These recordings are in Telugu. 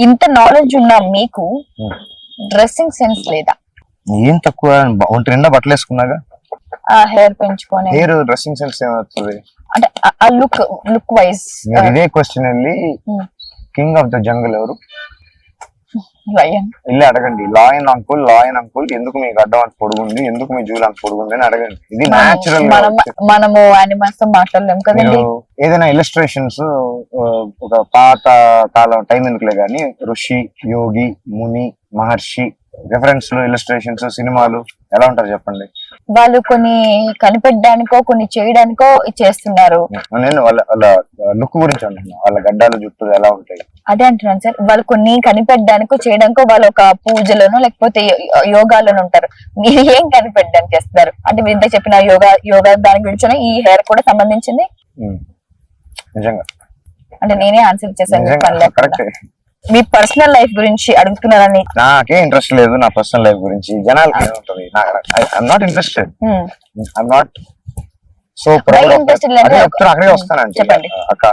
ఇంత నాలెడ్జ్ ఉన్న మీకు డ్రెస్సింగ్ సెన్స్ లేదా? ఏం తక్కువ, ఒంటి నిండా బట్టలు వేసుకున్నాగా. ఆ హెయిర్ పెంచుకొని హెయిర్ డ్రెస్సింగ్ సెన్స్ ఏమవుతుంది అంటే ఆ లుక్ వైజ్. మీరు ఇదే క్వశ్చన్ వెళ్ళి కింగ్ ఆఫ్ ద జంగల్ ఎవరు వెళ్ళి అడగండి. లాయన్ అంకుల్ ఎందుకు మీకు అడ్డం అంత పొడుగుంది, ఎందుకు మీ జూలు అంత పొడుగుంది అని అడగండి. ఇది న్యాచురల్. మనము యానిమల్స్ తో మాట్లాడలేము కదండి. ఏదైనా ఇలస్ట్రేషన్స్ ఒక పాత కాలం టైం ఎందుకులే గానీ ఋషి, యోగి, ముని, మహర్షి రిఫరెన్స్ లో ఇలస్ట్రేషన్స్ సినిమాలు ఎలా ఉంటారు చెప్పండి. వాళ్ళు కొన్ని కనిపెట్టడానికో కొన్ని చేయడానికో చేస్తున్నారు. నేను వాళ్ళ లుక్ గురించి అంటున్నా, వాళ్ళ గడ్డాలు జుట్టు ఎలా ఉంటాయి అదే అంటున్నాను సార్. వాళ్ళు కొన్ని కనిపెట్టడానికో చేయడానికో వాళ్ళు ఒక పూజలను లేకపోతే యోగాలను ఉంటారు. మీరు ఏం కనిపెట్టడానికి చేస్తున్నారు అంటే మీరు ఇంత చెప్పిన యోగా దాని గురించి ఈ హెయిర్ కూడా సంబంధించింది. నిజంగా అంటే నేనే ఆన్సర్ చేశాను. కరెక్ట్. మీ పర్సనల్ లైఫ్ గురించి అడుగుతున్నారని నాకే ఇంట్రెస్ట్ లేదు. నా పర్సనల్ లైఫ్ గురించి జనాలకి ఏముంటది. I'm not interested. I'm not so proud. అక్కడే వస్తానండి అక్క.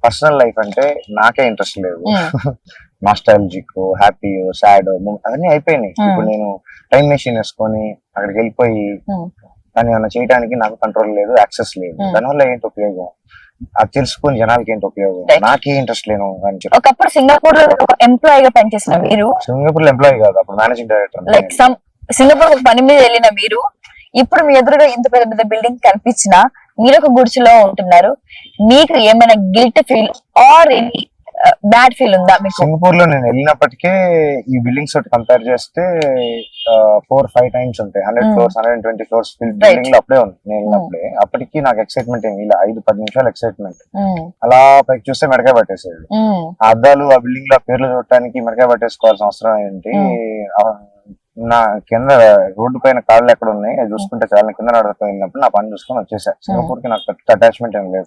పర్సనల్ లైఫ్ అంటే నాకే ఇంట్రెస్ట్ లేదు. నాస్టాలజిక్, హ్యాపీ, సాడ్ అవన్నీ అయిపోయినాయి. ఇప్పుడు నేను టైం మెషిన్ వేసుకొని అక్కడికి వెళ్ళిపోయి దాన్ని ఏమైనా చేయడానికి నాకు కంట్రోల్ లేదు, యాక్సెస్ లేదు. దానివల్ల ఏంటి ఉపయోగం? అది తెలుసుకొని జనాలకి ఏంటి ఉపయోగం? నాకే ఇంట్రెస్ట్ లేను అని చెప్పి. ఒకప్పుడు సింగపూర్ లో ఎంప్లాయ్ గా పనిచేసిన మీరు, సింగపూర్ లో ఎంప్లాయీ కాదు, అప్పుడు మేనేజింగ్ డైరెక్టర్. లైక్ సింగపూర్ ఒక పని మీద వెళ్ళిన మీరు ఇప్పుడు మీ ఎదురుగా ఇంత పెద్ద పెద్ద బిల్డింగ్ కనిపించినా మీరు ఒక గుడిసెలో ఉంటున్నారు. మీకు ఏమైనా guilt feel or any bad feel ఉందా మీకు? సింగపూర్ లో నేను వెళ్ళినప్పటికే ఈ బిల్డింగ్స్ తోటి కంపేర్ చేస్తే 4-5 టైమ్స్ ఉంటాయి. 100 floors 120 floors బిల్డింగ్ లో అప్పుడే ఉంది నేను వెళ్ళినప్పుడే. అప్పటికి నాకు ఎక్సైట్మెంట్ ఏమి ఇలా 5-10 నిమిషాలు ఎక్సైట్మెంట్. అలా పైకి చూస్తే మెడకాయ పట్టేసేది. ఆ అద్దాలు ఆ బిల్డింగ్ లో పేర్లు చూడటానికి మెడకాయ పట్టేసుకోవాల్సిన అవసరం ఏంటి? నా కింద రోడ్డు పైన కాళ్ళు ఎక్కడ ఉన్నాయి అది చూసుకుంటే చాలా కింద నడకపోయినప్పుడు నా పని చూసుకొని వచ్చేసా. సింగపూర్ కి నాకు అటాచ్మెంట్ ఏం లేదు.